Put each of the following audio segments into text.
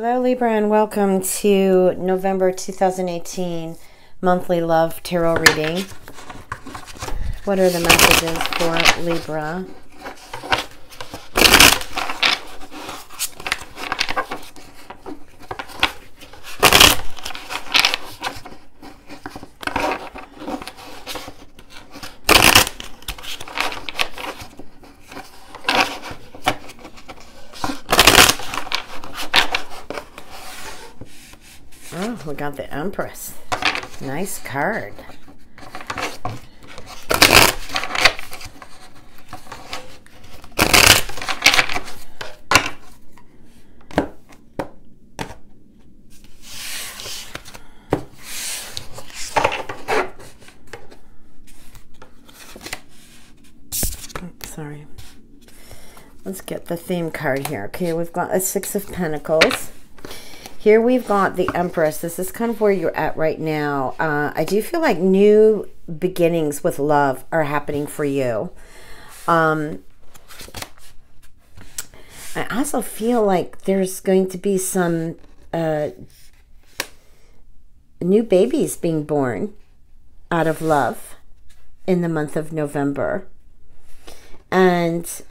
Hello Libra, and welcome to November 2018 monthly love tarot reading. What are the messages for Libra? Oh, we got the Empress. Nice card. Sorry. Let's get the theme card here. Okay, we've got a Six of Pentacles. Here we've got the Empress. This is kind of where you're at right now. I do feel like new beginnings with love are happening for you. I also feel like there's going to be some new babies being born out of love in the month of November. And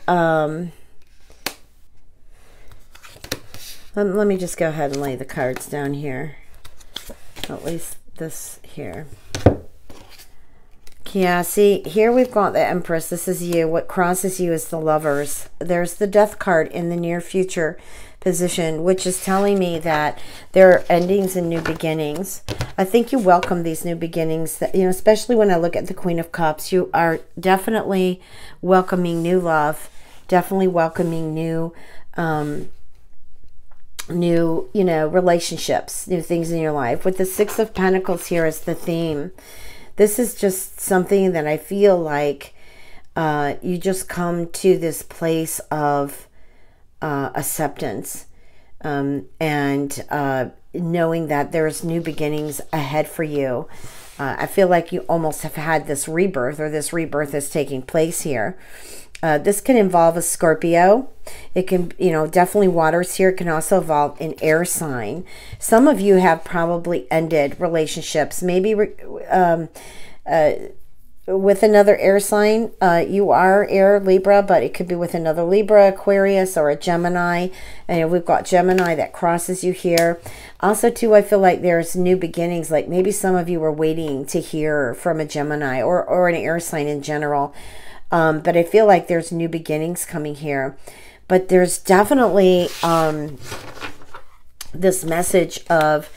let me just go ahead and lay the cards down here. At least this here. Yeah, see, here we've got the Empress. This is you. What crosses you is the Lovers. There's the Death card in the near future position, which is telling me that there are endings and new beginnings. I think you welcome these new beginnings, that, you know, especially when I look at the Queen of Cups. You are definitely welcoming new love, definitely welcoming new relationships, new things in your life. With the Six of Pentacles here as the theme, this is just something that I feel like you just come to this place of acceptance and knowing that there's new beginnings ahead for you. I feel like you almost have had this rebirth, or this rebirth is taking place here. This can involve a Scorpio. It can, definitely waters here. It can also involve an air sign. Some of you have probably ended relationships, maybe with another air sign. You are air, Libra, but it could be with another Libra, Aquarius, or a Gemini. And we've got Gemini that crosses you here. Also, too, I feel like there's new beginnings. Like maybe some of you were waiting to hear from a Gemini or an air sign in general. But I feel like there's new beginnings coming here. But there's definitely this message of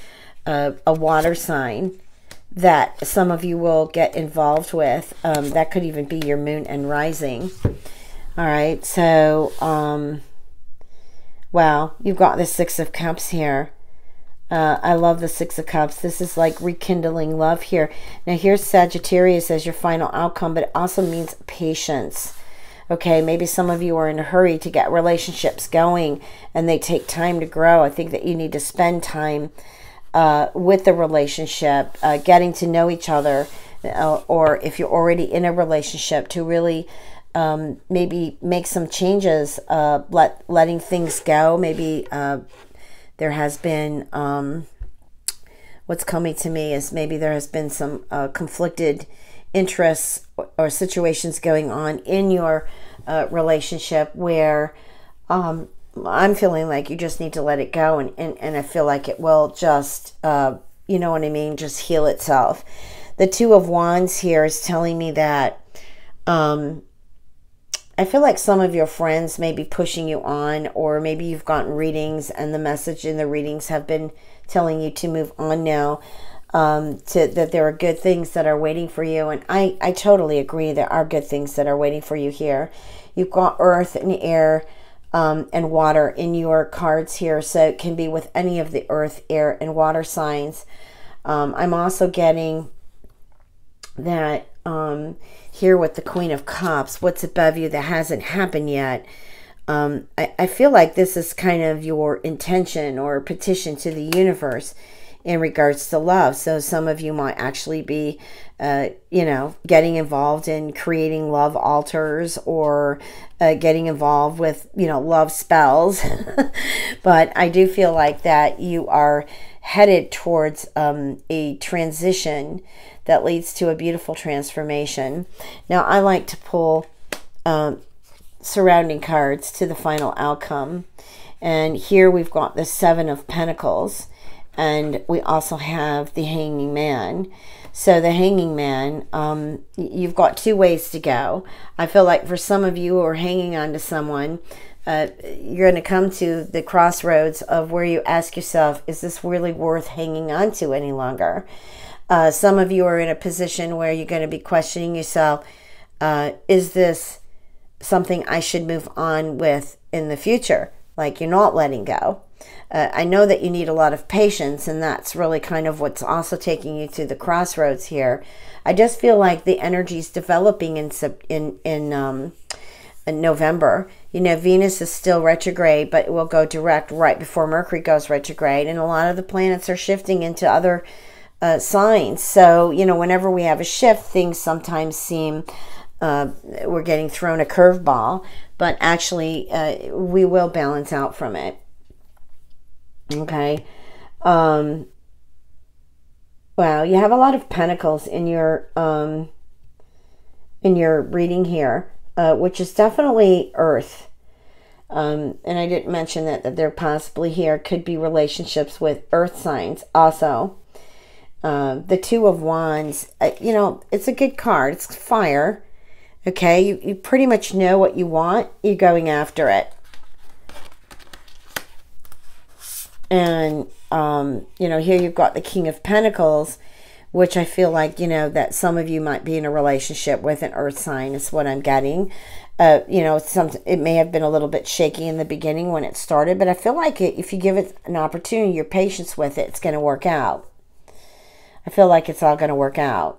a water sign that some of you will get involved with. That could even be your moon and rising. All right, so, wow, you've got the Six of Cups here. I love the Six of Cups. This is like rekindling love here. Now here's Sagittarius as your final outcome, but it also means patience. Okay, maybe some of you are in a hurry to get relationships going and they take time to grow. I think that you need to spend time with the relationship, getting to know each other, or if you're already in a relationship, to really maybe make some changes, letting things go. Maybe there has been, what's coming to me is maybe there has been some conflicted interests or situations going on in your relationship where I'm feeling like you just need to let it go, and I feel like it will just, you know what I mean, just heal itself. The Two of Wands here is telling me that I feel like some of your friends may be pushing you on, or maybe you've gotten readings and the message in the readings have been telling you to move on now, that there are good things that are waiting for you. And I totally agree. There are good things that are waiting for you here. You've got earth and air and water in your cards here. So it can be with any of the earth, air, and water signs. I'm also getting that here with the Queen of Cups, what's above you that hasn't happened yet. I feel like this is kind of your intention or petition to the universe, in regards to love. So some of you might actually be, you know, getting involved in creating love altars, or getting involved with, you know, love spells. But I do feel like that you are headed towards a transition that leads to a beautiful transformation. Now, I like to pull surrounding cards to the final outcome. And here we've got the Seven of Pentacles, and we also have the Hanging Man. So the Hanging Man, you've got two ways to go. I feel like for some of you who are hanging on to someone, you're going to come to the crossroads of where you ask yourself, is this really worth hanging on to any longer? Some of you are in a position where you're going to be questioning yourself, is this something I should move on with in the future? Like, you're not letting go. I know that you need a lot of patience, and that's really kind of what's also taking you to the crossroads here. I just feel like the energy is developing in November. You know, Venus is still retrograde, but it will go direct right before Mercury goes retrograde, and a lot of the planets are shifting into other signs. So, you know, whenever we have a shift, things sometimes seem we're getting thrown a curveball, but actually we will balance out from it. Okay. Wow, you have a lot of pentacles in your reading here, which is definitely Earth. And I didn't mention that there possibly here could be relationships with Earth signs also. The Two of Wands, you know, it's a good card. It's fire. Okay, you pretty much know what you want. You're going after it. And, you know, here you've got the King of Pentacles, which I feel like, you know, that some of you might be in a relationship with an Earth sign is what I'm getting. You know, it may have been a little bit shaky in the beginning when it started, but I feel like if you give it an opportunity, your patience with it, it's going to work out. I feel like it's all going to work out.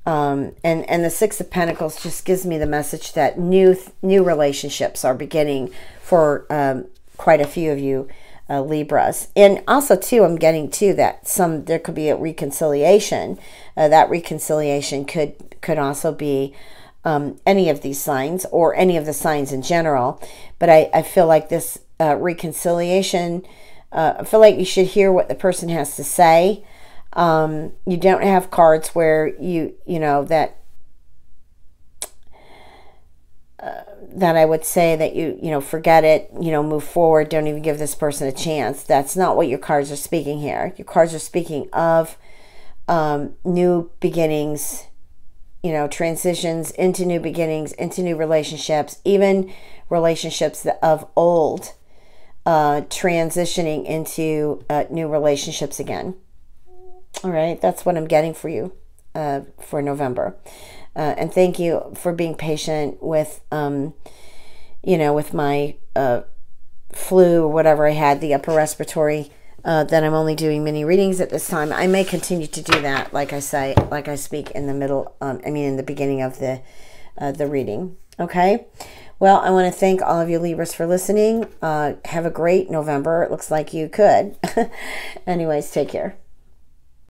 And the Six of Pentacles just gives me the message that new relationships are beginning for quite a few of you Libras. And also too, I'm getting too that there could be a reconciliation. That reconciliation could also be any of these signs, or any of the signs in general. But I feel like this reconciliation, I feel like you should hear what the person has to say. You don't have cards where you know that I would say that you know, forget it, you know, move forward, don't even give this person a chance. That's not what your cards are speaking here. Your cards are speaking of new beginnings, you know, transitions into new beginnings, into new relationships, even relationships of old, transitioning into new relationships again. All right, that's what I'm getting for you for November. And thank you for being patient with, you know, with my flu or whatever I had, the upper respiratory, that I'm only doing mini readings at this time. I may continue to do that, like I speak in the middle, in the beginning of the reading. Okay. Well, I want to thank all of you Libras for listening. Have a great November. It looks like you could. Anyways, take care.